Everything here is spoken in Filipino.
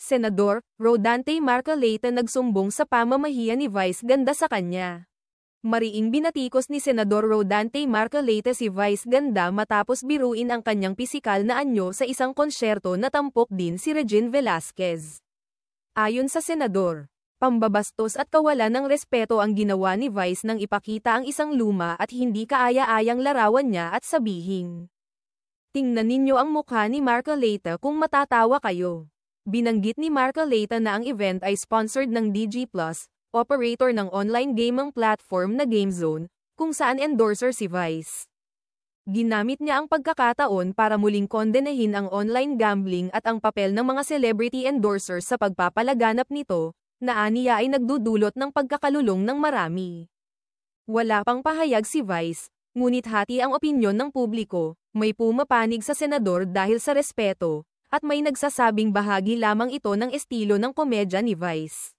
Senador Rodante Marcoleta nagsumbong sa pamamahiya ni Vice Ganda sa kanya. Mariing binatikos ni Senador Rodante Marcoleta si Vice Ganda matapos biruin ang kanyang pisikal na anyo sa isang konsyerto na tampok din si Regine Velasquez. Ayon sa senador, pambabastos at kawalan ng respeto ang ginawa ni Vice nang ipakita ang isang luma at hindi kaaya-ayang larawan niya at sabihing, "Tingnan ninyo ang mukha ni Marcoleta kung matatawa kayo." Binanggit ni Marcoleta na ang event ay sponsored ng DG Plus, operator ng online gaming platform na GameZone, kung saan endorser si Vice. Ginamit niya ang pagkakataon para muling kondenahin ang online gambling at ang papel ng mga celebrity endorsers sa pagpapalaganap nito, na aniya ay nagdudulot ng pagkakalulong ng marami. Wala pang pahayag si Vice, ngunit hati ang opinyon ng publiko, may pumapanig sa senador dahil sa respeto, at may nagsasabing bahagi lamang ito ng estilo ng komedya ni Vice.